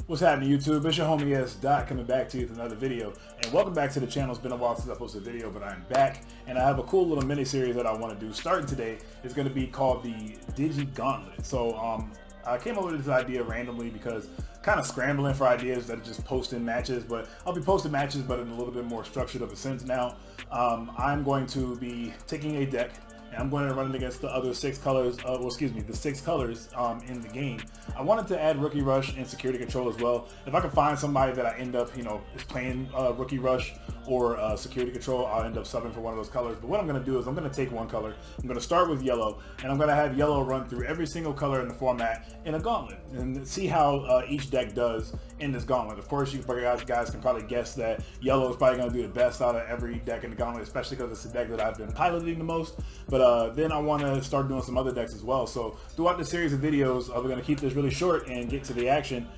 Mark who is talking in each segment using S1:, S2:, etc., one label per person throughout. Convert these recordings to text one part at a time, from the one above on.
S1: What's happening, YouTube? It's your homie S Dot coming back to you with another video, and welcome back to the channel. It's been a while since I posted a video, but I'm back, and I have a cool little mini series that I want to do. Starting today is going to be called the Digi-Gauntlet. So I came up with this idea randomly because kind of scrambling for ideas that are just posting matches, but I'll be posting matches, but in a little bit more structured of a sense now. I'm going to be taking a deck. And I'm going to run it against the other six colors, the six colors in the game. I wanted to add Rookie Rush and Security Control as well. If I can find somebody that I end up, is playing Rookie Rush or Security Control, I'll end up subbing for one of those colors. But what I'm going to do is I'm going to take one color. I'm going to start with yellow, and I'm going to have yellow run through every single color in the format in a gauntlet and see how each deck does in this gauntlet. Of course, you guys can probably guess that yellow is probably going to do the best out of every deck in the gauntlet, especially because it's the deck that I've been piloting the most. But then I want to start doing some other decks as well. So throughout the series of videos, we're going to keep this really short and get to the action.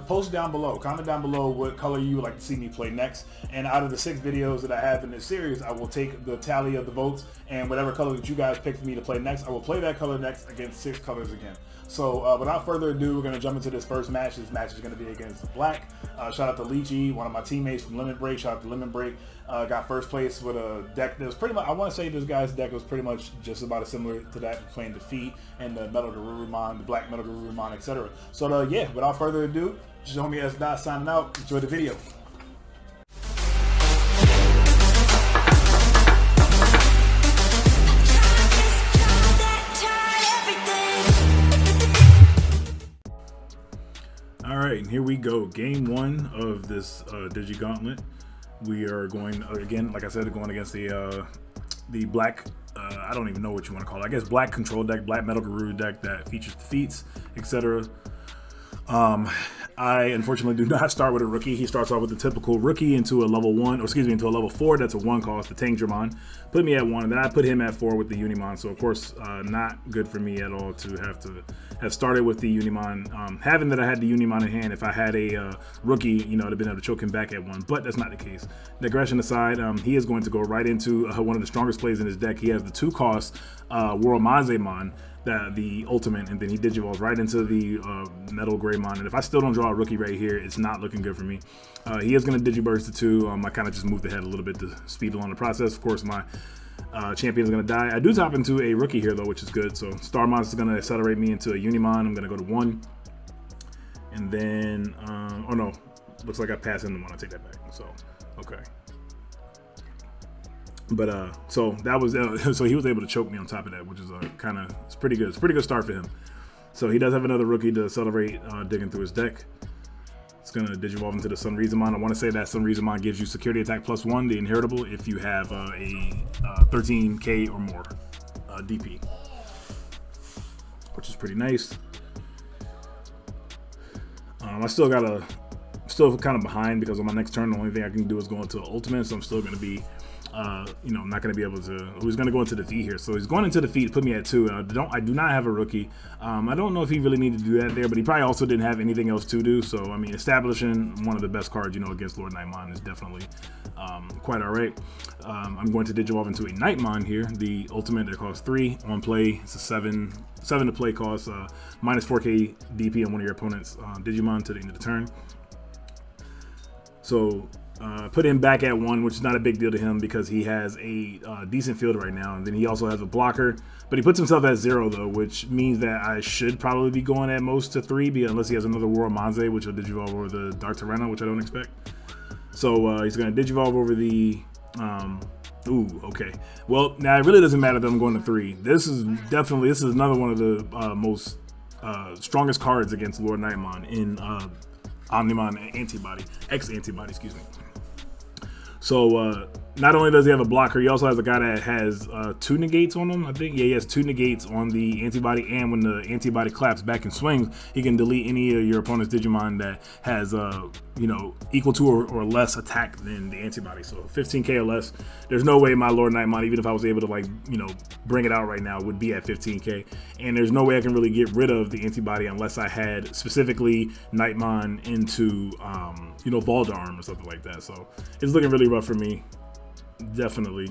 S1: Post down below, comment down below what color you would like to see me play next. And out of the 6 videos that I have in this series, I will take the tally of the votes, and whatever color that you guys pick for me to play next, I will play that color next against 6 colors again. So without further ado, we're going to jump into this first match. This match is going to be against Black. Shout out to Lychee, one of my teammates from Lemon Break. Shout out to Lemon Break. Got first place with a deck that was pretty much, I want to say this guy's deck was pretty much just about as similar to that, playing Defeat and the Metal Garurumon, the Black Metal Garurumon, etc. So yeah, without further ado, just homie S Dot signing out. Enjoy the video. Alright, here we go. Game 1 of this Digi-Gauntlet. We are going, again, like I said, going against the black, I don't even know what you want to call it. I guess black control deck, black Metal Guru deck that features defeats, etc. I unfortunately do not start with a rookie. He starts off with the typical rookie into a level 1, or excuse me, into a level 4. That's a 1 cost, the Digimon. Put me at 1, and then I put him at 4 with the Unimon. So of course, not good for me at all to have started with the Unimon. Having that I had the Unimon in hand, if I had a rookie, I'd have been able to choke him back at 1, but that's not the case. Digression aside, he is going to go right into one of the strongest plays in his deck. He has the 2 cost World Mazemon, the ultimate, and then he digivolves right into the Metal Greymon. And if I still don't draw a rookie right here, it's not looking good for me. He is going to digiburst to 2. I kind of just moved ahead a little bit to speed along the process. Of course, my champion is going to die. I do top into a rookie here though, which is good. So Starmon is going to accelerate me into a Unimon. I'm going to go to 1, and then oh no, looks like I passed into 1. I take that back. So okay. But so that was so he was able to choke me on top of that, which is it's pretty good. It's a pretty good start for him. So he does have another rookie to accelerate, digging through his deck. It's gonna digivolve into the Sunrizamon. I want to say that Sunrizamon gives you security attack +1, the inheritable, if you have a 13k or more DP, which is pretty nice. I still kind of behind because on my next turn the only thing I can do is go into ultimate, so I'm still going to be not going to be able to. He's going to go into defeat here, so he's going into defeat, put me at 2. I do not have a rookie. I don't know if he really needed to do that there, but he probably also didn't have anything else to do. So I mean, establishing one of the best cards against Lord Nightmon is definitely quite all right. I'm going to digivolve into a Nightmon here, the ultimate that costs 3 on play. It's a 7 to play cost, minus 4k DP on one of your opponent's Digimon to the end of the turn. So put him back at 1, which is not a big deal to him because he has a decent field right now, and then he also has a blocker, but he puts himself at 0 though, which means that I should probably be going at most to 3, unless he has another World Manze, which will digivolve over the Dark Tyranno, which I don't expect. So he's going to digivolve over the ooh, okay. Well, now it really doesn't matter that I'm going to 3. This is another one of the most strongest cards against Lord Nightmon in Omnimon Antibody, X-Antibody, excuse me. So not only does he have a blocker, he also has a guy that has 2 negates on him, I think. Yeah, he has 2 negates on the antibody, and when the antibody claps back and swings, he can delete any of your opponent's Digimon that has equal to or less attack than the antibody. So 15k or less. There's no way my Lord Nightmon, even if I was able to bring it out right now, would be at 15k. And there's no way I can really get rid of the antibody unless I had specifically Nightmon into Voldarm or something like that. So it's looking really rough for me. Definitely.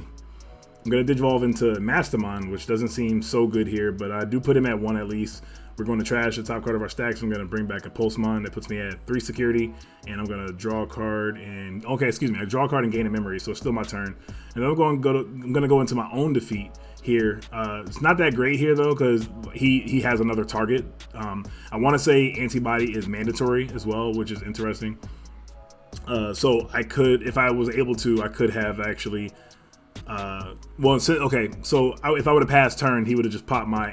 S1: I'm going to digivolve into Mastermon, which doesn't seem so good here, but I do put him at 1 at least We're going to trash the top card of our stacks. I'm going to bring back a Pulsemon that puts me at 3 security, and I'm going to draw a card and I draw a card and gain a memory, so it's still my turn. And then I'm going to go into my own defeat here. It's not that great here though, because he has another target. I want to say antibody is mandatory as well, which is interesting. So I could, if I was able to, I could have actually. If I would have passed turn, he would have just popped my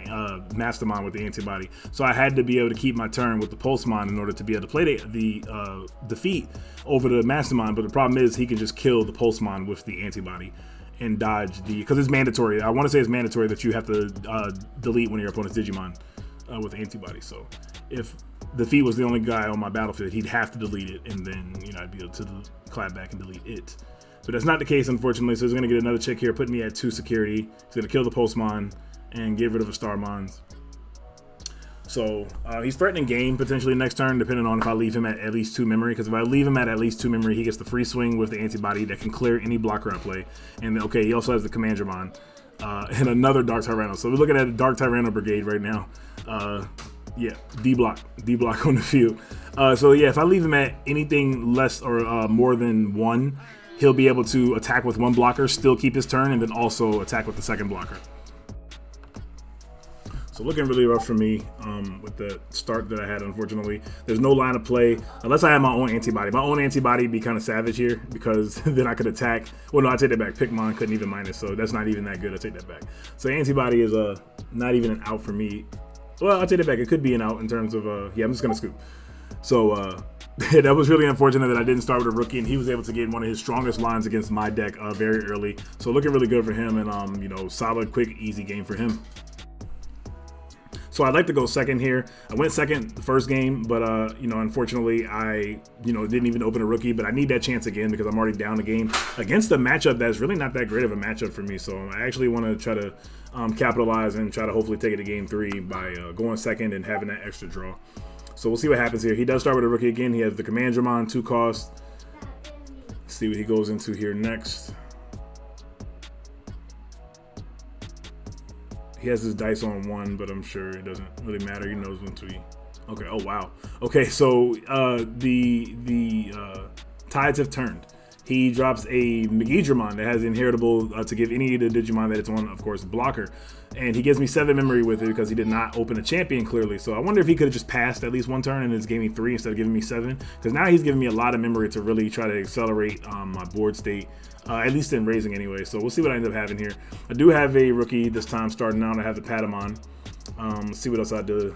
S1: Mastermind with the antibody. So I had to be able to keep my turn with the Pulsemon in order to be able to play the defeat over the Mastermind. But the problem is he can just kill the Pulsemon with the antibody and dodge because it's mandatory. I want to say it's mandatory that you have to delete one of your opponent's Digimon with antibody. So if defeat was the only guy on my battlefield, he'd have to delete it, and then I'd be able to clap back and delete it. But that's not the case, unfortunately, so he's going to get another check here, put me at 2 security. He's going to kill the Pulsemon and get rid of a Starmon. So he's threatening game potentially next turn, depending on if I leave him at least 2 memory. Because if I leave him at least 2 memory, he gets the free swing with the antibody that can clear any blocker I play. And he also has the Commandramon and another Dark Tyranno. So we're looking at a Dark Tyranno brigade right now. Yeah, D block on the field. So yeah, if I leave him at anything less or more than 1, he'll be able to attack with 1 blocker, still keep his turn, and then also attack with the 2nd blocker. So looking really rough for me with the start that I had, unfortunately. There's no line of play, unless I have my own antibody. My own antibody would be kind of savage here, because then I could attack. Well, no, I take that back. Pikmon couldn't even minus, so that's not even that good. I take that back. So antibody is not even an out for me. Well, I'll take it back. It could be an out in terms of, yeah, I'm just going to scoop. So that was really unfortunate that I didn't start with a rookie, and he was able to get one of his strongest lines against my deck very early. So looking really good for him, and solid, quick, easy game for him. So I'd like to go second here. I went second the first game, but unfortunately I didn't even open a rookie. But I need that chance again because I'm already down the game against a matchup that's really not that great of a matchup for me. So I actually want to try to capitalize and try to hopefully take it to game 3 by going second and having that extra draw. So we'll see what happens here. He does start with a rookie again. He has the Commandramon, 2 cost. Let's see what he goes into here next. He has his dice on 1, but I'm sure it doesn't really matter. He knows when to be. Okay. Oh wow. Okay. So the tides have turned. He drops a Megidramon that has inheritable to give any of the Digimon that it's on, of course, blocker. And he gives me 7 memory with it because he did not open a champion clearly. So I wonder if he could have just passed at least 1 turn and just gave me 3 instead of giving me 7. Because now he's giving me a lot of memory to really try to accelerate my board state, at least in raising anyway. So we'll see what I end up having here. I do have a rookie this time starting out. I have the Patamon. Let's see what else I do.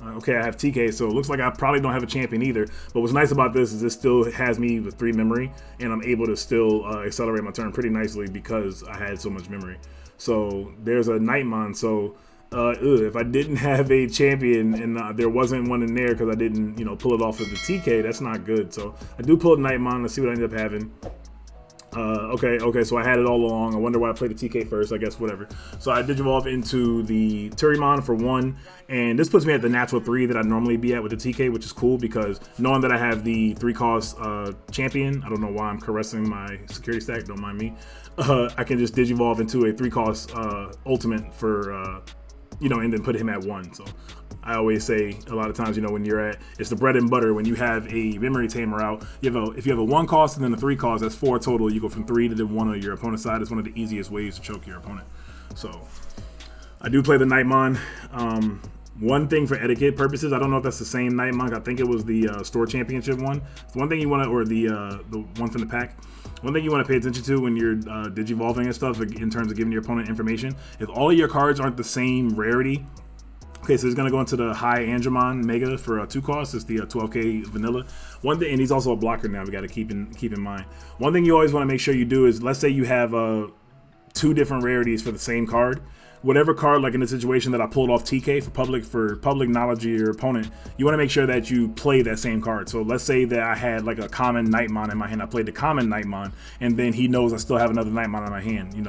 S1: Okay, I have TK, so it looks like I probably don't have a champion either. But what's nice about this is this still has me with 3 memory, and I'm able to still accelerate my turn pretty nicely because I had so much memory. So there's a Nightmon. So if I didn't have a champion and there wasn't one in there because I didn't, pull it off of the TK, that's not good. So I do pull a Nightmon. Let's see what I end up having. Okay, so I had it all along. I wonder why I played the TK first. I guess whatever. So I Digivolve into the Turimon for 1, and this puts me at the natural 3 that I'd normally be at with the TK, which is cool because knowing that I have the 3-cost champion, I don't know why I'm caressing my security stack, don't mind me. I can just Digivolve into a 3-cost ultimate for, and then put him at 1. So I always say a lot of times, when you're at, it's the bread and butter. When you have a memory tamer out, if you have a 1 cost and then a 3 cost, that's 4 total. You go from 3 to the 1 on your opponent's side. It's one of the easiest ways to choke your opponent. So I do play the Nightmon. One thing for etiquette purposes, I don't know if that's the same Nightmon. I think it was the store championship one. One thing you want to, or the one from the pack. One thing you want to pay attention to when you're digivolving and stuff, in terms of giving your opponent information, if all of your cards aren't the same rarity. Okay, so he's going to go into the High Andromon Mega for 2 costs. It's the 12k vanilla. One thing, and he's also a blocker now. We got to keep in mind. One thing you always want to make sure you do is, let's say you have 2 different rarities for the same card. Whatever card, like in the situation that I pulled off TK for public knowledge of your opponent, you want to make sure that you play that same card. So let's say that I had like a common Nightmon in my hand. I played the common Nightmon, and then he knows I still have another Nightmon in my hand,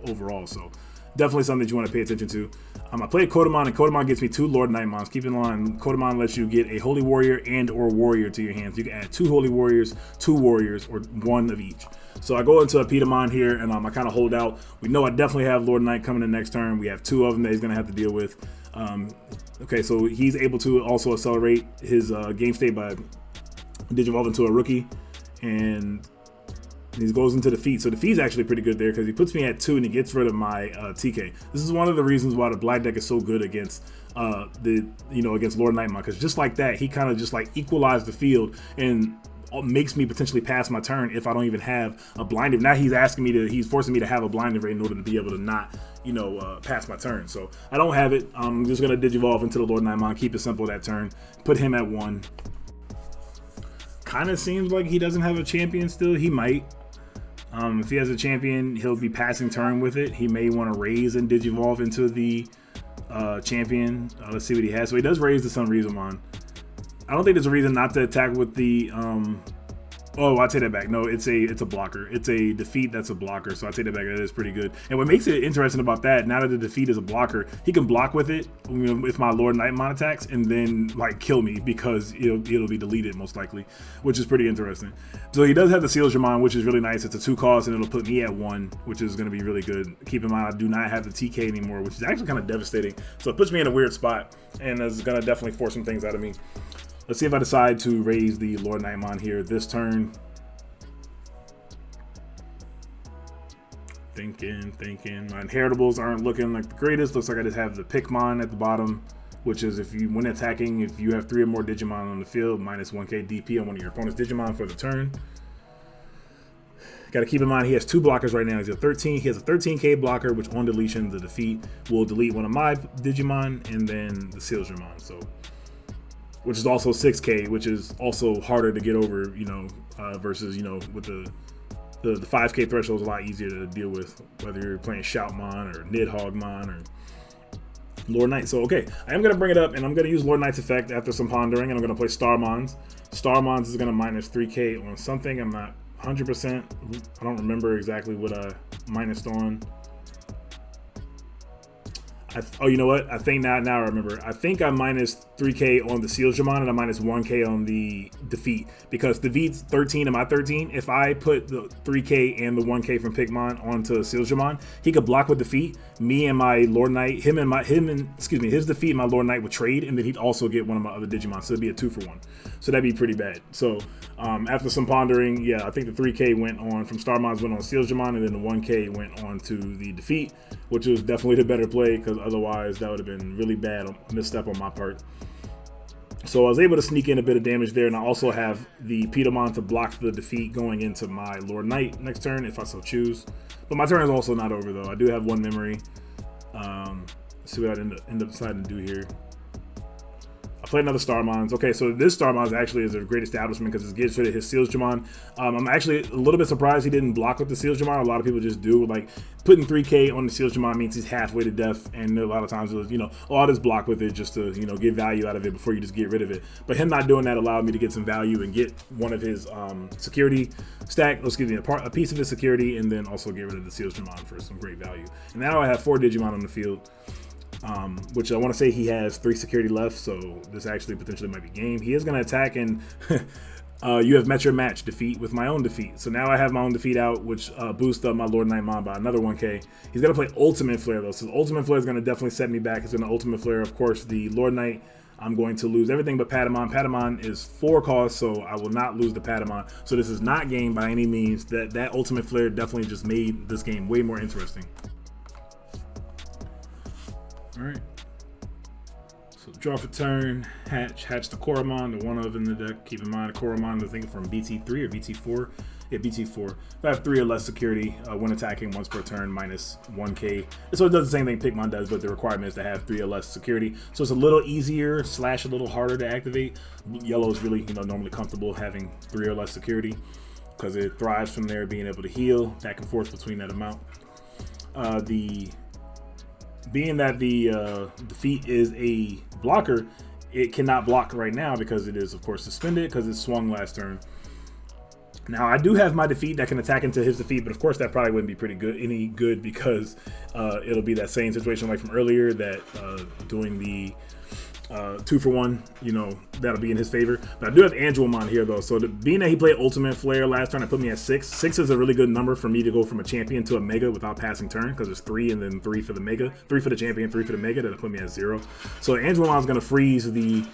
S1: overall. So definitely something that you want to pay attention to. I played Kodamon, and Kodamon gets me 2 Lord Nightmons. Keep in mind, Kodamon lets you get a Holy Warrior and or Warrior to your hands. You can add 2 Holy Warriors, 2 Warriors, or 1 of each. So I go into a Petamon here, and I kind of hold out. We know I definitely have Lord Knight coming in next turn. We have 2 of them that he's going to have to deal with. Okay, so he's able to also accelerate his game state by Digivolve into a rookie, and he goes into defeat. So defeat's actually pretty good there because he puts me at 2 and he gets rid of my TK. This is one of the reasons why the black deck is so good against against Lord Nightmon, because just like that, he kind of just like equalized the field and makes me potentially pass my turn if I don't even have a blinded. Now he's forcing me to have a blinded rate in order to be able to not pass my turn. So I don't have it. I'm just gonna Digivolve into the Lord Nightmon, keep it simple that turn, put him at 1. Kind of seems like he doesn't have a champion still. He might. If he has a champion, he'll be passing turn with it. He may want to raise and Digivolve into the champion. Let's see what he has. So he does raise the Sun Rizomon. I don't think there's a reason not to attack with the oh, I take that back. No, it's a blocker. It's a defeat that's a blocker, so I take that back. That is pretty good. And what makes it interesting about that, now that the defeat is a blocker, he can block with it if my Lord Nightmon attacks, and then like kill me because it'll be deleted most likely, which is pretty interesting. So he does have the Sealshamon, which is really nice. It's a 2 cost, and it'll put me at 1, which is going to be really good. Keep in mind, I do not have the TK anymore, which is actually kind of devastating. So it puts me in a weird spot, and is going to definitely force some things out of me. Let's see if I decide to raise the Lord Nightmon here this turn. Thinking. My inheritables aren't looking like the greatest. Looks like I just have the Pikmon at the bottom, which is when attacking, if you have 3 or more Digimon on the field, minus 1k DP on one of your opponent's Digimon for the turn. Got to keep in mind he has 2 blockers right now. He has a 13k blocker, which on deletion, the defeat will delete one of my Digimon and then the Sealshamon. So, which is also 6k, which is also harder to get over, versus with the 5k threshold is a lot easier to deal with, whether you're playing Shoutmon or Nidhoggmon or Lord Knight. So okay, I am going to bring it up, and I'm going to use Lord Knight's effect after some pondering, and I'm going to play Starmons. Starmons is going to minus 3k on something. I'm not 100%. I don't remember exactly what I minused on. Oh, you know what? I think now I remember. I think I minus 3k on the Sealshamon and I minus 1k on the defeat, because defeat's 13 and my 13. If I put the 3k and the 1k from Pikmon onto Sealshamon, he could block with defeat. Me and my Lord Knight, his defeat and my Lord Knight would trade, and then he'd also get one of my other Digimon. So it'd be a 2-for-1. So that'd be pretty bad. So after some pondering, yeah, I think the 3k went on from Starmons, went on Sealshamon, and then the 1k went on to the defeat, which was definitely the better play, because otherwise that would have been really bad misstep on my part. So I was able to sneak in a bit of damage there, and I also have the Petamon to block the defeat going into my Lord Knight next turn if I so choose. But my turn is also not over though. I do have 1 memory. Let's see what I end up deciding to do here. I played another Starmons. Okay, so this Starmons actually is a great establishment because it gets rid of his Sealshamon. I'm actually a little bit surprised he didn't block with the Sealshamon. A lot of people just do. Like, putting 3k on the Sealshamon means he's halfway to death, and a lot of times, I'll just block with it just to, get value out of it before you just get rid of it. But him not doing that allowed me to get some value and get one of his security stack, a piece of his security, and then also get rid of the Sealshamon for some great value. And now I have 4 Digimon on the field. Which I want to say he has 3 security left, so this actually potentially might be game. He is going to attack, and you have met your match defeat with my own defeat. So now I have my own defeat out, which boosts up my Lord Nightmon by another 1k. He's going to play Ultimate Flare though, so Ultimate Flare is going to definitely set me back. It's going to Ultimate Flare, of course, the Lord Knight. I'm going to lose everything but Patamon. Patamon is 4 costs, so I will not lose the Patamon. So this is not game by any means. That Ultimate Flare definitely just made this game way more interesting. Alright, so draw for turn, hatch the Koromon, the one of in the deck. Keep in mind, Koromon, I think from BT3 or BT4. Yeah, BT4. If I have 3 or less security when attacking once per turn, minus 1k. So it does the same thing Pikmon does, but the requirement is to have 3 or less security. So it's a little easier / a little harder to activate. Yellow is really, normally comfortable having 3 or less security because it thrives from there, being able to heal back and forth between that amount. Being that the defeat is a blocker, it cannot block right now because it is, of course, suspended because it swung last turn. Now I do have my defeat that can attack into his defeat, but of course that probably wouldn't be pretty good, any good, because it'll be that same situation like from earlier, that doing the 2-for-1, you know, that'll be in his favor. But I do have Angelomon here though, so being that he played Ultimate Flare last turn, I put me at 6. 6 is a really good number for me to go from a champion to a mega without passing turn, because it's 3 and then 3 for the mega, 3 for the champion, 3 for the mega. That'll put me at 0. So Angelomon's gonna freeze the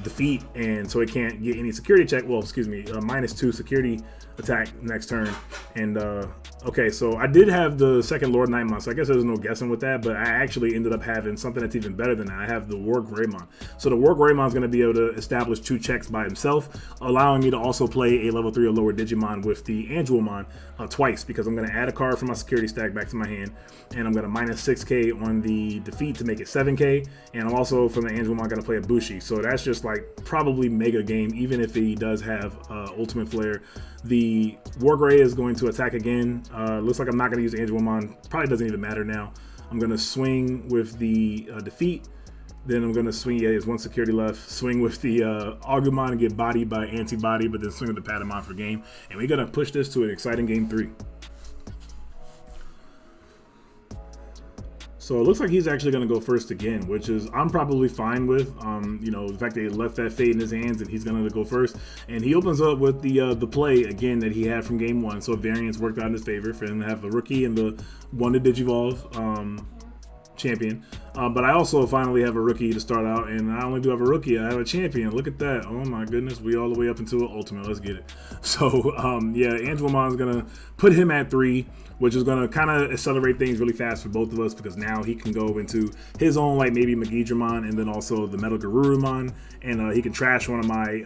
S1: defeat, and so it can't get any security check. Well, excuse me, -2 security attack next turn. And okay, so I did have the second Lord Nightmon, so I guess there's no guessing with that, but I actually ended up having something that's even better than that. I have the War Greymon. So the War Greymon's going to be able to establish 2 checks by himself, allowing me to also play a level 3 or lower Digimon with the Angelomon twice, because I'm going to add a card from my security stack back to my hand, and I'm going to -6k on the defeat to make it 7k, and I'm also, from the Angelomon, going to play a Bushi. So that's just like probably mega game, even if he does have Ultimate Flare. The War Grey is going to attack again. Looks like I'm not going to use Angelomon. Probably doesn't even matter now. I'm going to swing with the defeat. Then I'm going to swing, yeah, there's 1 security left. Swing with the Agumon and get bodied by Antibody, but then swing with the Patamon for game. And we're going to push this to an exciting game 3. So it looks like he's actually going to go first again, which is I'm probably fine with. You know, the fact that he left that fate in his hands and he's going to go first. And he opens up with the play again that he had from game 1. So variance worked out in his favor for him to have a rookie and the 1 to Digivolve champion. But I also finally have a rookie to start out, and I only do have a rookie. I have a champion. Look at that. Oh my goodness, we all the way up into an ultimate. Let's get it. So yeah, Angelomon's gonna put him at 3, which is gonna kind of accelerate things really fast for both of us, because now he can go into his own, like maybe Magidramon and then also the Metal Garurumon, and he can trash one of my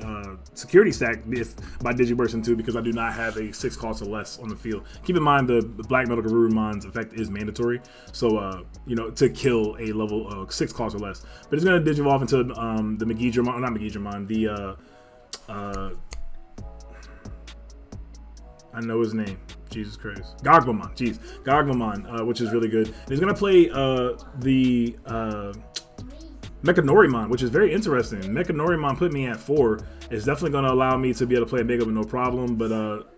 S1: security stack if by Digiburst into, because I do not have a 6 cost or less on the field. Keep in mind the Black Metal Garurumon's effect is mandatory, so you know, to kill a level 6 cost or less. But it's going to Digivolve into the Magidramon, not Magidramon, the I know his name. Jesus Christ. Gogmamon. Jeez. Gogmamon, which is really good. And he's going to play the Mechanorimon, which is very interesting. Mechanorimon put me at 4. It's definitely going to allow me to be able to play a Mega with no problem, but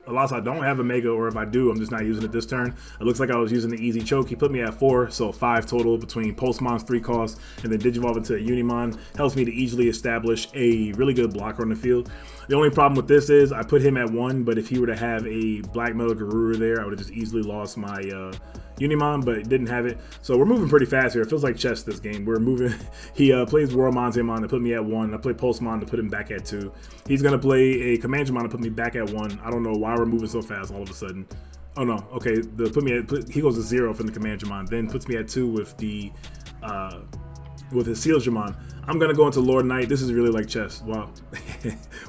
S1: unless I don't have a Mega, or if I do, I'm just not using it this turn. It looks like I was using the easy choke. He put me at 4, so 5 total between Pulsemon's 3 costs and then Digivolve into a Unimon. Helps me to easily establish a really good blocker on the field. The only problem with this is I put him at 1, but if he were to have a Black Metal Garuru there, I would have just easily lost my Unimon, but it didn't have it. So we're moving pretty fast here. It feels like chess this game. We're moving. He plays Worldmonzamon to put me at 1. I play Pulsemon to put him back at 2. He's going to play a Commandramon to put me back at 1. I don't know why we're moving so fast all of a sudden. Oh no, okay. He goes to 0 from the Commandramon, then puts me at 2 with the with his Sealsdramon. I'm gonna go into Lord Knight. This is really like chess. Wow.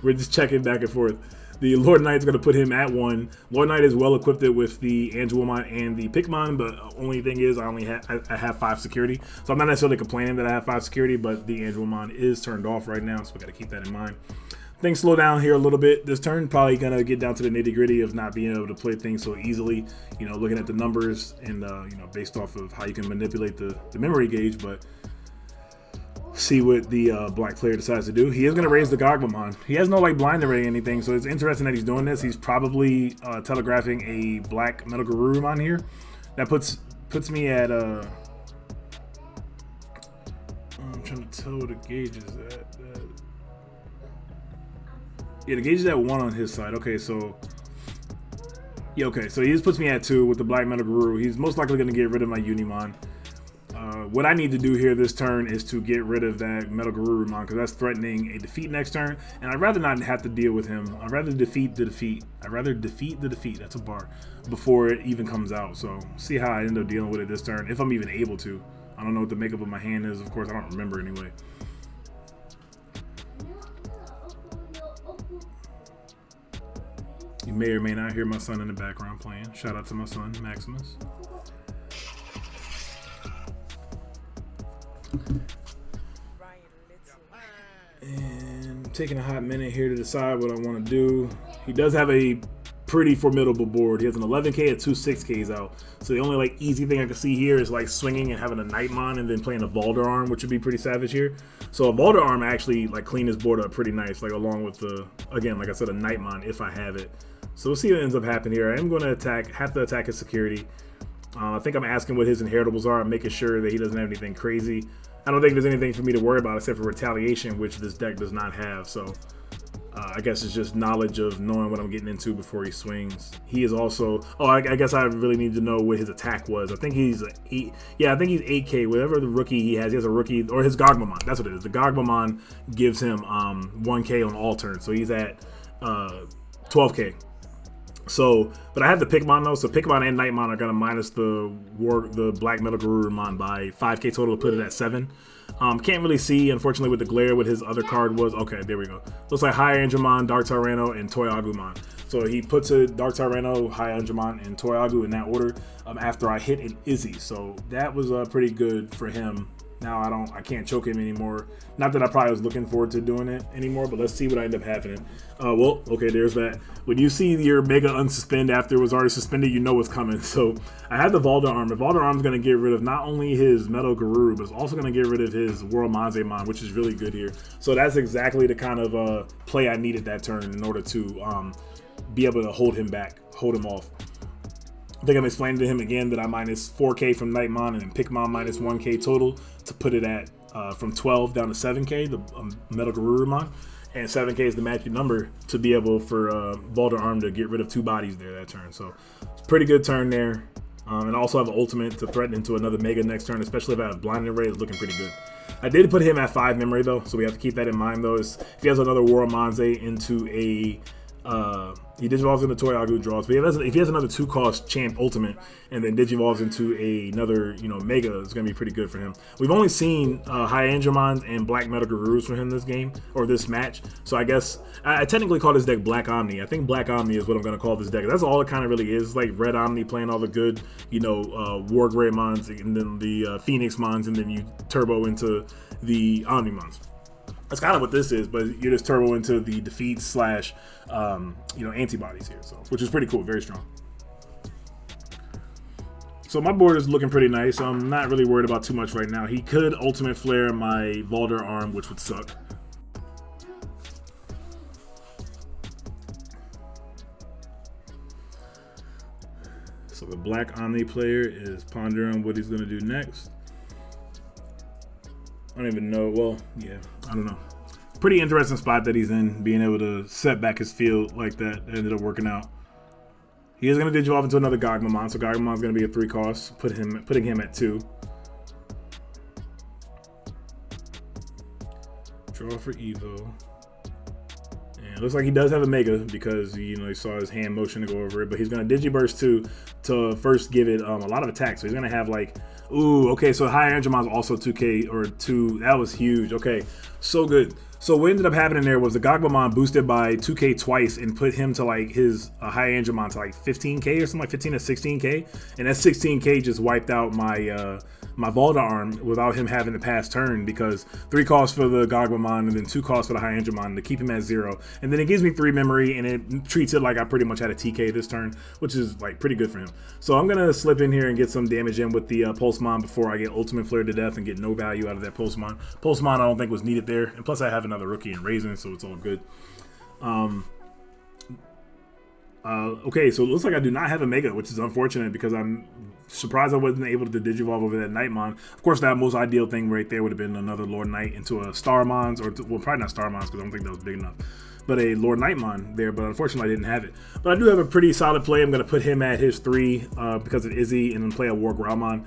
S1: We're just checking back and forth. The Lord Knight's gonna put him at 1. Lord Knight is well equipped with the Angelomon and the Pikmon, but only thing is I have 5 security. So I'm not necessarily complaining that I have 5 security, but the Angelomon is turned off right now, so we gotta keep that in mind. Things slow down here a little bit this turn. Probably gonna get down to the nitty gritty of not being able to play things so easily. You know, looking at the numbers and you know, based off of how you can manipulate the memory gauge, but see what the black player decides to do. He is going to raise the Gogmamon. He has no like blind array or anything, so it's interesting that he's doing this. He's probably telegraphing a Black Metal Garurumon here. That puts me at I'm trying to tell what the gauge is at. Yeah, the gauge is at 1 on his side. Okay, so yeah, okay, so he just puts me at 2 with the Black Metal Garuru. He's most likely going to get rid of my Unimon. What I need to do here this turn is to get rid of that Metal Garurumon, because that's threatening a defeat next turn, and I'd rather not have to deal with him. I'd rather defeat the defeat. I'd rather defeat the defeat, that's a bar, before it even comes out. So see how I end up dealing with it this turn, if I'm even able to. I don't know what the makeup of my hand is, of course, I don't remember anyway. You may or may not hear my son in the background playing. Shout out to my son, Maximus. And taking a hot minute here to decide what I want to do. He does have a pretty formidable board. He has an 11K and two 6Ks out. So the only like easy thing I can see here is like swinging and having a Nightmon and then playing a Valder Arm, which would be pretty savage here. So a Valder Arm actually like clean his board up pretty nice, like along with the, again, like I said, a Nightmon if I have it. So we'll see what ends up happening here. I am going to have to attack his security. I think I'm asking what his inheritables are. I'm making sure that he doesn't have anything crazy. I don't think there's anything for me to worry about except for retaliation, which this deck does not have. So I guess it's just knowledge of knowing what I'm getting into before he swings. He is also, oh, I guess I really need to know what his attack was. I think he's I think he's 8K. Whatever the rookie he has a rookie, or his Gogmamon. That's what it is. The Gogmamon gives him 1K on all turns. So he's at 12K. So, but I have the Pikmon though, so Pikmon and Nightmon are gonna minus the Black Metal Garurumon by 5K total to put it at 7. Can't really see, unfortunately, with the glare what his other card was. Okay, there we go. Looks like High Angemon, Dark Tyranno, and Toy Agumon. So he puts a Dark Tyranno, High Angemon, and Toy Agu in that order after I hit an Izzy. So that was pretty good for him. Now I can't choke him anymore. Not that I probably was looking forward to doing it anymore, but let's see what I end up happening. Well, okay, there's that. When you see your Mega unsuspend after it was already suspended, you know what's coming. So I had the Valder Arm. The Valder Arm is going to get rid of not only his Metal Garuru, but it's also going to get rid of his World Manzemon, which is really good here. So that's exactly the kind of play I needed that turn in order to be able to hold him back, hold him off. I think I'm explaining to him again that I minus 4K from Nightmon and then Pikmon minus 1K total to put it at from 12 down to 7K, the Metal Garurumon. And 7K is the magic number to be able for Valder Arm to get rid of 2 bodies there that turn. So it's a pretty good turn there. And I also have an ultimate to threaten into another Mega next turn, especially if I have Blinding Ray. It's looking pretty good. I did put him at 5 memory though, so we have to keep that in mind though. If he has another World Manze into a he digivolves into Toy Agu draws, but if he has another 2-cost Champ Ultimate and then digivolves into another Mega, it's gonna be pretty good for him. We've only seen High Angemons and Black Metal Garurus for him this game or this match, so I guess I technically call this deck Black Omni. I think Black Omni is what I'm gonna call this deck. That's all it kind of really is, like Red Omni playing all the good War Greymons and then the Phoenix Mons, and then you turbo into the Omnimons. That's kind of what this is, but you're just turbo into the defeat slash antibodies here, so which is pretty cool, very strong. So my board is looking pretty nice. I'm not really worried about too much right now. He could ultimate flare my Valder Arm, which would suck. So the Black Omni player is pondering what he's gonna do next. I don't even know. Well, yeah, I don't know. Pretty interesting spot that he's in, being able to set back his field like that. That ended up working out. He is going to digivolve into another Gogmamon, so Gogmamon's going to be a 3-cost, putting him at 2. Draw for Evo. And it looks like he does have a Mega because he saw his hand motion to go over it, but he's going to Digiburst 2 to first give it a lot of attack. So he's going to have like, ooh, okay, so High Angemon's also 2K or 2. That was huge. Okay, so good. So what ended up happening there was the Gogmamon boosted by 2K twice and put him to like his High Angemon to like 15K or something, like 15 to 16K, and that 16K just wiped out my my Valder Arm without him having to pass turn, because 3 costs for the Gogmamon and then 2 costs for the High Angemon to keep him at 0, and then it gives me 3 memory and it treats it like I pretty much had a TK this turn, which is like pretty good for him. So I'm gonna slip in here and get some damage in with the Pulsemon before I get Ultimate Flare to death and get no value out of that Pulsemon. Pulsemon I don't think was needed there, and plus I have another rookie in Raisin, so it's all good. Okay, so it looks like I do not have a Mega, which is unfortunate because I'm surprised I wasn't able to Digivolve over that Nightmon. Of course, that most ideal thing right there would have been another Lord Knight into a Starmons, or well, probably not Starmons because I don't think that was big enough, but a Lord Nightmon there, but unfortunately I didn't have it. But I do have a pretty solid play. I'm going to put him at his 3 because of Izzy, and then play a War Growlmon.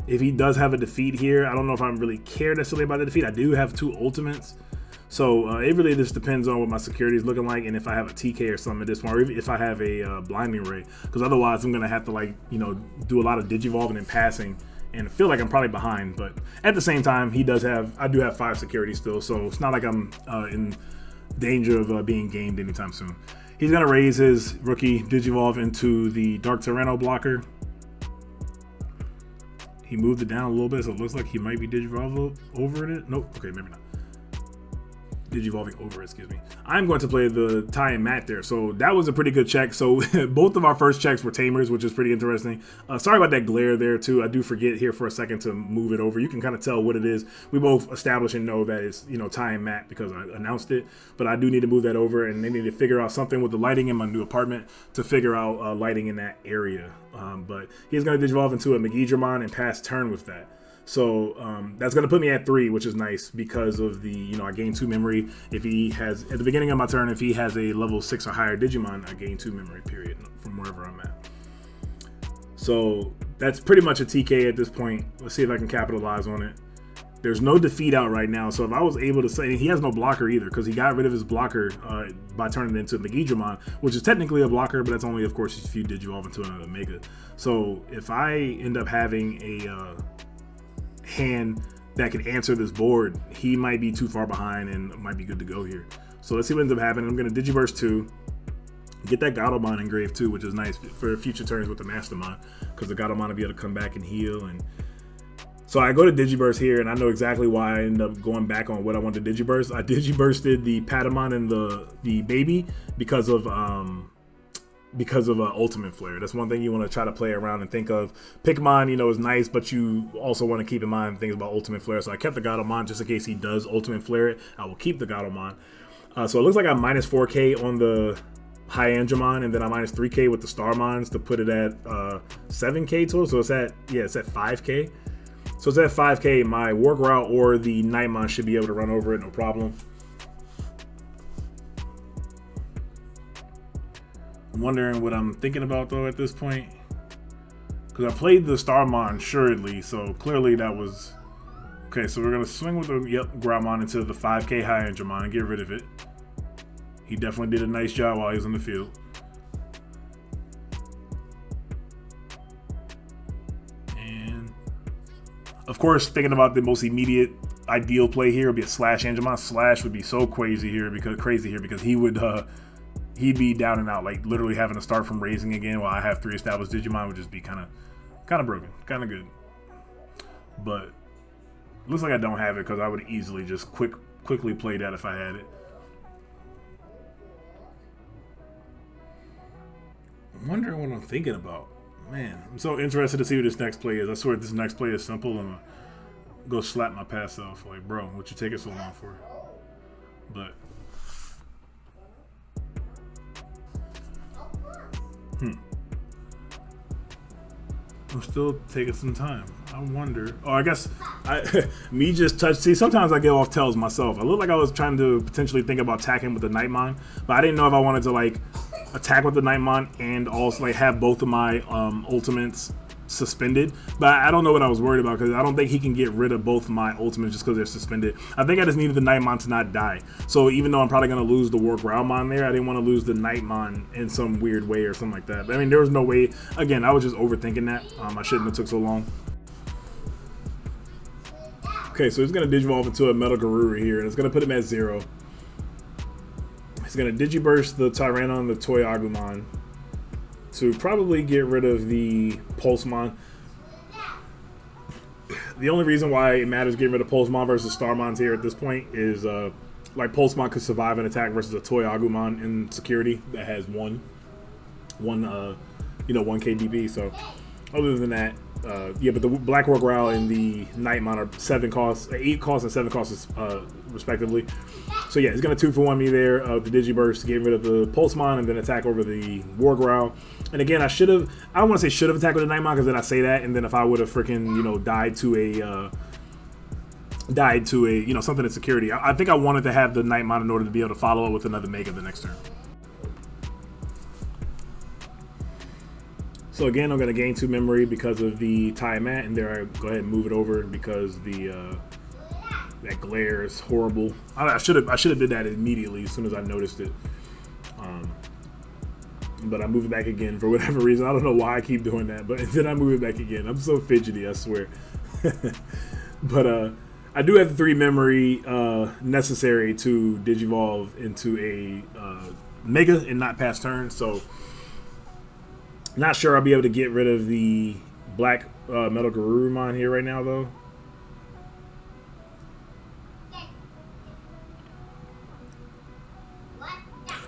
S1: If he does have a defeat here, I don't know if I really care necessarily about the defeat. I do have 2 ultimates. So it really just depends on what my security is looking like, and if I have a TK or something at this point, or if I have a Blinding Ray, because otherwise I'm gonna have to, like, do a lot of digivolving and passing, and feel like I'm probably behind. But at the same time, I do have 5 security still, so it's not like I'm in danger of being gamed anytime soon. He's gonna raise his rookie Digivolve into the Dark Tyranno blocker. He moved it down a little bit, so it looks like he might be Digivolve over it. Nope. Okay, maybe not. Digivolving over, excuse me. I'm going to play the Ty and Matt there. So that was a pretty good check. So both of our first checks were Tamers, which is pretty interesting. Sorry about that glare there too. I do forget here for a second to move it over. You can kind of tell what it is. We both establish and know that it's, you know, Ty and Matt because I announced it. But I do need to move that over, and they need to figure out something with the lighting in my new apartment to figure out lighting in that area. But he's going to Digivolve into a Digimon and pass turn with that. So that's going to put me at 3, which is nice because of the, you know, I gain 2 memory. If he has, at the beginning of my turn, if he has a level 6 or higher Digimon, I gain 2 memory, period, from wherever I'm at. So that's pretty much a TK at this point. Let's see if I can capitalize on it. There's no defeat out right now, so if I was able to say, he has no blocker either because he got rid of his blocker by turning it into Digimon, which is technically a blocker, but that's only, of course, if you Digivolve into another Mega. So if I end up having a hand that can answer this board, he might be too far behind and might be good to go here. So let's see what ends up happening. I'm going to Digiburst 2, get that Gatomon engraved too, which is nice for future turns with the Mastermon because the Gatomon will be able to come back and heal. And so I go to Digiburst here, and I know exactly why I end up going back on what I want to Digiburst. I Digibursted the Patamon and the baby because of Ultimate Flare. That's one thing you want to try to play around and think of. Pikmin, you know, is nice, but you also want to keep in mind things about Ultimate Flare. So I kept the Gatomon just in case he does Ultimate Flare it. I will keep the Gatomon. So it looks like I'm minus 4K on the High Angemon, and then I'm minus 3K with the Starmons to put it at 7K total. So it's at 5K. So it's at 5K. My Work Route or the Nightmon should be able to run over it, no problem. I'm wondering what I'm thinking about though at this point, because I played the Starmon assuredly, so clearly that was okay. So we're gonna swing with the Groudmon into the 5K High Angemon and get rid of it. He definitely did a nice job while he was in the field. And of course, thinking about the most immediate ideal play here would be a Slash Angemon. Slash would be so crazy here because he would he'd be down and out, like literally having to start from raising again while I have 3 established Digimon would just be kind of broken, kind of good. But looks like I don't have it because I would easily just quickly play that if I had it. I'm wondering what I'm thinking about. Man, I'm so interested to see what this next play is. I swear if this next play is simple, I'm gonna go slap my past self. Like, bro, what you taking so long for? But I'm still taking some time. I wonder. Oh, I guess me just touch. See, sometimes I get off tells myself. I look like I was trying to potentially think about attacking with the Nightmon, but I didn't know if I wanted to like attack with the Nightmon and also like have both of my ultimates suspended. But I don't know what I was worried about because I don't think he can get rid of both my ultimates just because they're suspended. I think I just needed the Nightmon to not die. So even though I'm probably going to lose the War Groudmon there, I didn't want to lose the Nightmon in some weird way or something like that. But I mean, there was no way. Again, I was just overthinking that. I shouldn't have took so long. Okay, so he's going to Digivolve into a Metal Garuru here, and it's going to put him at 0. He's going to Digiburst the Tyrannon and the Toy Agumon to probably get rid of the Pulsemon. The only reason why it matters getting rid of Pulsemon versus Starmons here at this point is like Pulsemon could survive an attack versus a Toy Agumon in security that has one KDB. So other than that, yeah, but the Black War Growl and the Nightmon are 7 costs, 8 costs and 7 costs respectively. So yeah, he's gonna 2-for-1 me there. The Digiburst to get rid of the Pulsemon and then attack over the War Growl. And again, I don't want to say should have attacked with the Nightmon because then I say that, and then if I would have freaking died to a something in security, I think I wanted to have the Nightmon in order to be able to follow it with another Mega the next turn. So again, I'm going to gain 2 memory because of the Ty Mat, and there I go ahead and move it over because the that glare is horrible. I should have did that immediately as soon as I noticed it. But I move it back again for whatever reason. I don't know why I keep doing that, but then I move it back again. I'm so fidgety, I swear. But I do have the 3 memory necessary to Digivolve into a Mega and not pass turn, so not sure I'll be able to get rid of the black Metal Garurumon here right now, though.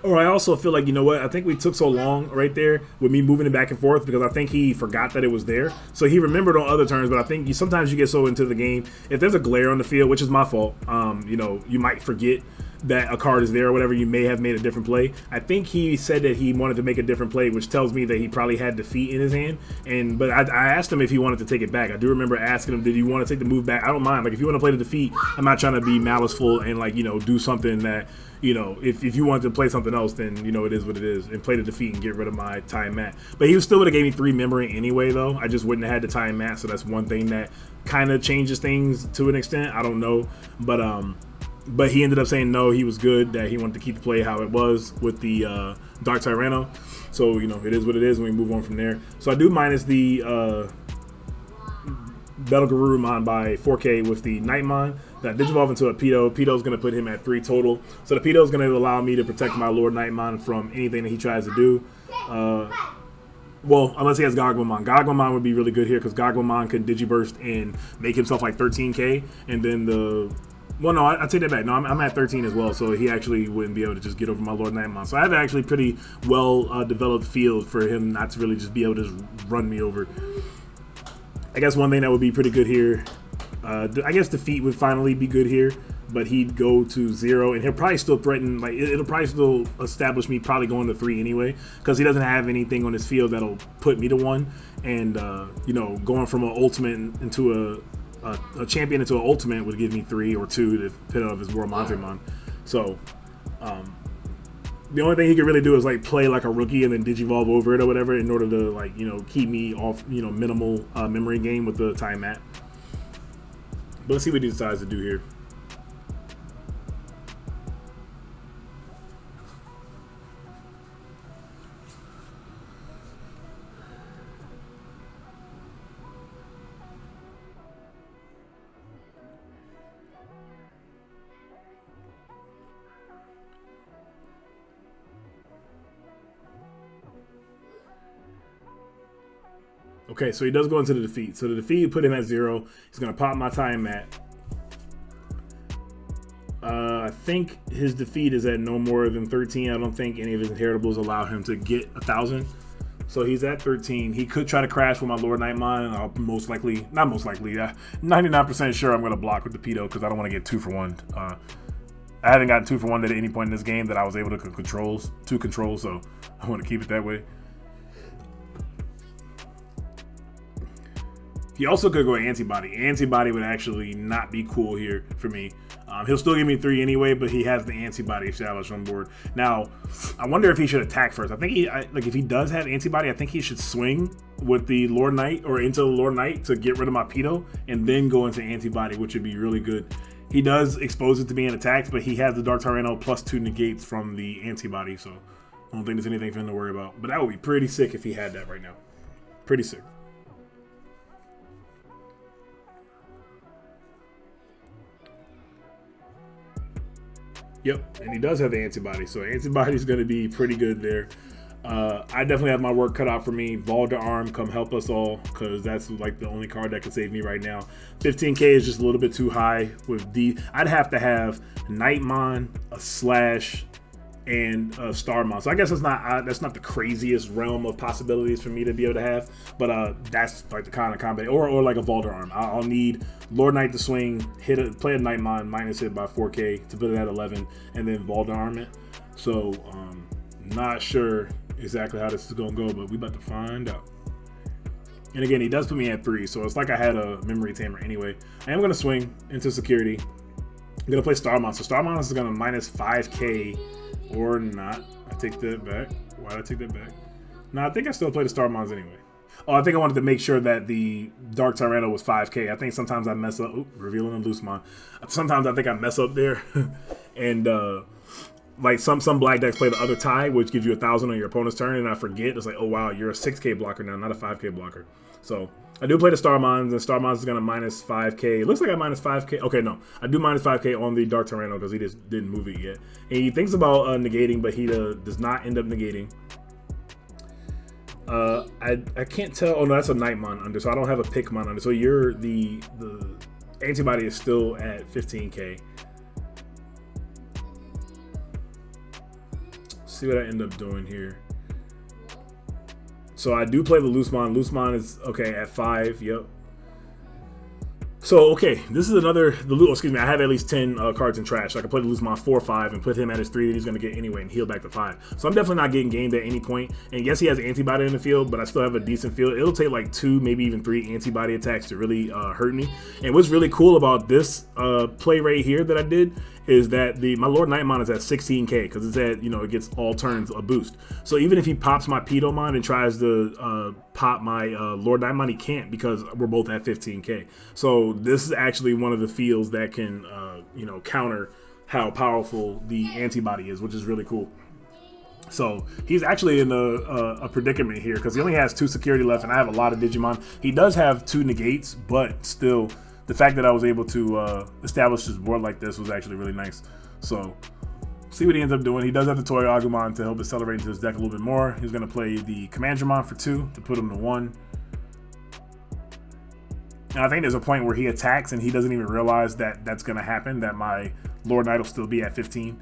S1: Or I also feel like, you know what, I think we took so long right there with me moving it back and forth because I think he forgot that it was there. So he remembered on other turns, but I think sometimes you get so into the game, if there's a glare on the field, which is my fault, you know, you might forget that a card is there or whatever, you may have made a different play. I think he said that he wanted to make a different play, which tells me that he probably had defeat in his hand. But I asked him if he wanted to take it back. I do remember asking him, did you want to take the move back? I don't mind. Like, if you want to play the defeat, I'm not trying to be maliceful and, like, you know, do something that, you know, if you wanted to play something else, then, you know, it is what it is, and play the defeat and get rid of my tie and mat. But he still would have gave me 3 memory anyway, though. I just wouldn't have had the tie and mat, so that's one thing that kind of changes things to an extent. I don't know, but he ended up saying no, he was good, that he wanted to keep the play how it was with the Dark Tyranno. So, you know, it is what it is, and we move on from there. So I do minus the Battle Garurumon by 4K with the Nightmon. That Digivolve into a Pedo. Pedo's going to put him at 3 total. So the Pedo's going to allow me to protect my Lord Nightmon from anything that he tries to do. Well, unless he has Gogmamon. Gogmamon would be really good here because Gogmamon can Digiburst and make himself like 13k. And then the... Well, no, I take that back. No, I'm at 13 as well, so he actually wouldn't be able to just get over my Lord Nightmon. So I have actually pretty well developed field for him not to really just be able to just run me over. I guess one thing that would be pretty good here, I guess defeat would finally be good here, but he'd go to 0, and he'll probably still threaten, like, it'll probably still establish me probably going to 3 anyway, because he doesn't have anything on his field that'll put me to 1, and, you know, going from an ultimate into a champion into an ultimate would give me 3 or 2, depending on his World Montemon. So, the only thing he could really do is like play like a rookie and then Digivolve over it or whatever in order to, like, you know, keep me off, you know, minimal memory game with the time mat. But let's see what he decides to do here. Okay, so he does go into the defeat. So the defeat put him at 0. He's going to pop my time mat. I think his defeat is at no more than 13. I don't think any of his inheritables allow him to get 1,000. So he's at 13. He could try to crash with my Lord Nightmon, and I'll most likely, not most likely, 99% sure I'm going to block with the Pedo because I don't want to get 2 for 1. I haven't gotten 2 for 1 at any point in this game that I was able to control, so I want to keep it that way. He also could go Antibody. Antibody would actually not be cool here for me. He'll still give me 3 anyway, but he has the Antibody established on board. Now, I wonder if he should attack first. I think like if he does have Antibody, I think he should swing with the Lord Knight or into the Lord Knight to get rid of my Pedo and then go into Antibody, which would be really good. He does expose it to being attacked, but he has the Dark Tyranno plus 2 negates from the Antibody, so I don't think there's anything for him to worry about. But that would be pretty sick if he had that right now. Pretty sick. Yep, and he does have the Antibody, so Antibody's going to be pretty good there. I definitely have my work cut out for me. Valdararm, come help us all, because that's like the only card that can save me right now. 15k is just a little bit too high with D. I'd have to have Nightmon, a Slash, and Starmon. So I guess that's not the craziest realm of possibilities for me to be able to have, but that's like the kind of combo, or like a Valdararm. I'll need Lord Knight to swing, play a Nightmon, minus it by 4k to put it at 11, and then Valdararm it. So not sure exactly how this is gonna go, but we about to find out. And again, he does put me at 3, so it's like I had a memory tamer anyway. I am gonna swing into security. I'm gonna play Starmon. So Starmon is gonna minus 5k. Or not. I take that back. Why did I take that back? No, I think I still play the Starmons anyway. Oh, I think I wanted to make sure that the Dark Tyranno was 5k. I think sometimes I mess up. Ooh, revealing a Loosemon. Sometimes I think I mess up there. And like some black decks play the other tie, which gives you 1,000 on your opponent's turn, and I forget. It's like, oh wow, you're a 6k blocker now, not a 5k blocker. So I do play the Starmons, and Starmons is gonna minus 5k. It looks like I minus 5k. Okay, no, I do minus 5k on the Dark Tyranno because he just didn't move it yet. And he thinks about negating, but he does not end up negating. I can't tell. Oh no, that's a Nightmon under, so I don't have a Pikmon under. So you're the Antibody is still at 15k. see what I end up doing here. So I do play the Loosemon. Loosemon is okay at 5. Yep. So, okay, this is another, excuse me, I have at least 10 cards in trash. So I can play the Loosemon 4/5 and put him at his 3 that he's going to get anyway and heal back to 5. So I'm definitely not getting gamed at any point. And yes, he has antibody in the field, but I still have a decent field. It'll take like 2, maybe even 3 antibody attacks to really hurt me. And what's really cool about this play right here that I did is that my Lord Nightmon is at 16k because it's at, you know, it gets all turns a boost. So even if he pops my Pedomon and tries to pop my Lord Nightmon, he can't because we're both at 15k. So this is actually one of the fields that can, you know, counter how powerful the antibody is, which is really cool. So he's actually in a predicament here because he only has 2 security left and I have a lot of Digimon. He does have 2 negates, but still, the fact that I was able to establish his board like this was actually really nice. So, see what he ends up doing. He does have the Toy Agumon to help accelerate into his deck a little bit more. He's going to play the Commandramon for 2 to put him to 1. And I think there's a point where he attacks and he doesn't even realize that that's going to happen, that my Lord Knight will still be at 15.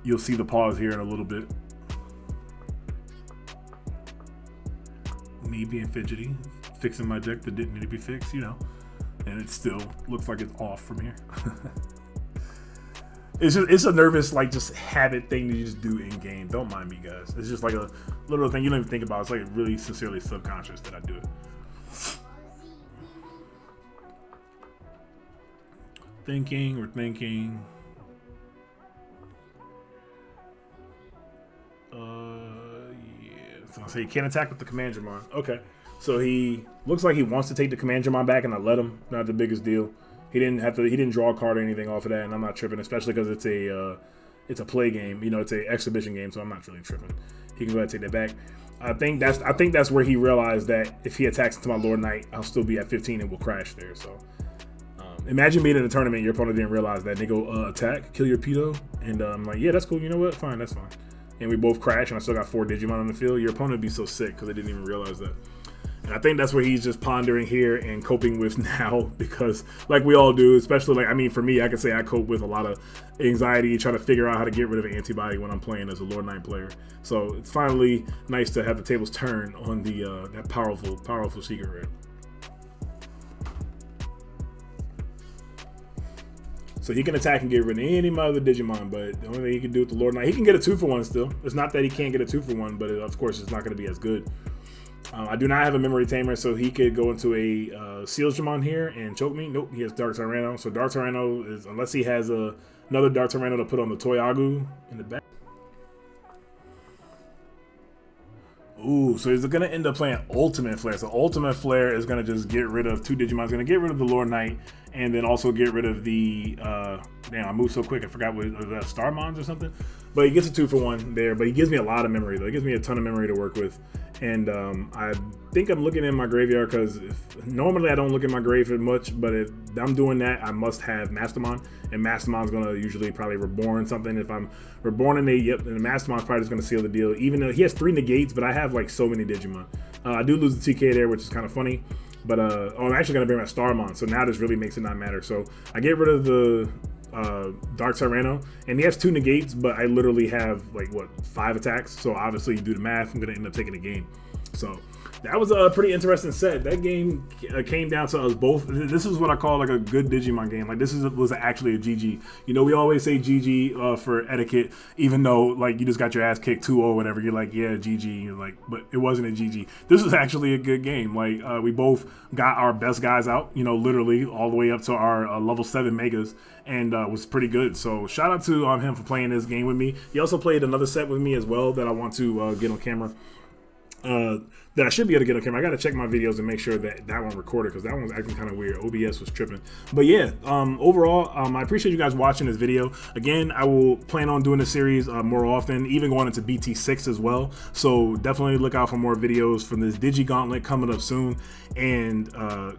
S1: You'll see the pause here in a little bit. Me being fidgety, fixing my deck that didn't need to be fixed, you know, and it still looks like it's off from here. It's a nervous, like, just habit thing that you just do in game. Don't mind me, guys. It's just like a little thing you don't even think about. It's like really sincerely subconscious that I do it. We're thinking. Yeah. So I say you can't attack with the Commandramon. Okay. So he looks like he wants to take the Commandramon back, and I let him. Not the biggest deal. He didn't draw a card or anything off of that, and I'm not tripping, especially because it's a play game. You know, it's an exhibition game, so I'm not really tripping. He can go ahead and take that back. I think that's where he realized that if he attacks into my Lord Knight, I'll still be at 15 and we'll crash there. So imagine being in a tournament, your opponent didn't realize that. And they go attack, kill your Pedo, and I'm like, yeah, that's cool. You know what? Fine, that's fine. And we both crash, and I still got 4 Digimon on the field. Your opponent would be so sick because they didn't even realize that. And I think that's where he's just pondering here and coping with now, because like we all do, especially like, I mean, for me, I can say I cope with a lot of anxiety trying to figure out how to get rid of an antibody when I'm playing as a Lord Knight player. So it's finally nice to have the tables turn on the that powerful secret rare. So he can attack and get rid of any of my other Digimon, but the only thing he can do with the Lord Knight, he can get a 2-for-1 still. It's not that he can't get a 2-for-1, but of course it's not going to be as good. I do not have a Memory Tamer, so he could go into a Sealsdramon here and choke me. Nope, he has Dark Tyranno. So Dark Tyranno is, unless he has another Dark Tyranno to put on the Toy Agu in the back. Ooh, so he's going to end up playing Ultimate Flare. So Ultimate Flare is going to just get rid of 2 Digimon. He's going to get rid of the Lord Knight and then also get rid of the... damn, I moved so quick. I forgot what was that, Starmons or something? But he gets a 2-for-1 there. But he gives me a lot of memory, though. He gives me a ton of memory to work with. And I think I'm looking in my graveyard because normally I don't look in my grave much, but if I'm doing that, I must have Mastermon, and Mastermon's going to usually probably reborn something. If I'm reborning then the Mastermon's probably just going to seal the deal, even though he has 3 negates, but I have like so many Digimon. I do lose the TK there, which is kind of funny, but I'm actually going to bring my Starmon, so now this really makes it not matter. So I get rid of the Dark Tyranno, and he has 2 negates, but I literally have like what, 5 attacks, so obviously you do the math, I'm gonna end up taking the game. So that was a pretty interesting set. That game came down to us both. This is what I call like a good Digimon game. Like this was actually a GG. You know, we always say GG for etiquette, even though like you just got your ass kicked 2-0 or whatever. You're like, yeah, GG. You're like, but it wasn't a GG. This was actually a good game. Like we both got our best guys out, you know, literally all the way up to our level 7 megas, and was pretty good. So shout out to him for playing this game with me. He also played another set with me as well that I want to get on camera. That I should be able to get on camera. I got to check my videos and make sure that that one recorded, because that one was acting kind of weird. OBS was tripping. But yeah, overall, I appreciate you guys watching this video. Again, I will plan on doing this series more often, even going into BT6 as well. So definitely look out for more videos from this Digi-Gauntlet coming up soon. And,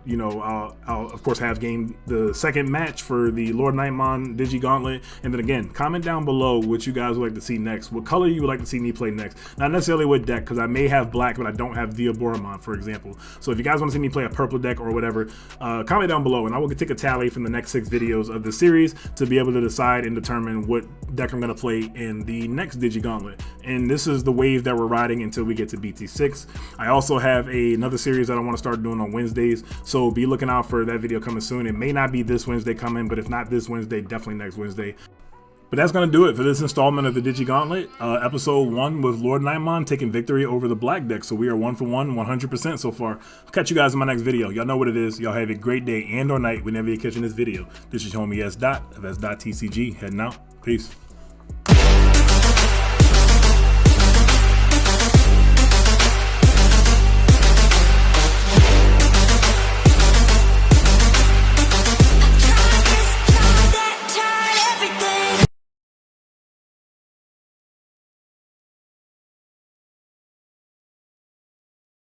S1: you know, I'll of course have game the second match for the Lord Nightmon Digi-Gauntlet. And then again, comment down below what you guys would like to see next. What color you would like to see me play next. Not necessarily what deck, because I may have have black, but I don't have Diaboromon, for example. So if you guys want to see me play a purple deck or whatever, comment down below, and I will take a tally from the next 6 videos of the series to be able to decide and determine what deck I'm going to play in the next Digi-Gauntlet. And this is the wave that we're riding until we get to BT6. I also have another series that I want to start doing on Wednesdays, so be looking out for that video coming soon. It may not be this Wednesday coming, but if not this Wednesday, definitely next Wednesday. But that's going to do it for this installment of the Digi-Gauntlet, episode 1 with Lord Nightmon taking victory over the black deck. So we are 1 for 1, 100% so far. I'll catch you guys in my next video. Y'all know what it is. Y'all have a great day and or night whenever you're catching this video. This is your homie S. Dot of S.TCG, heading out. Peace.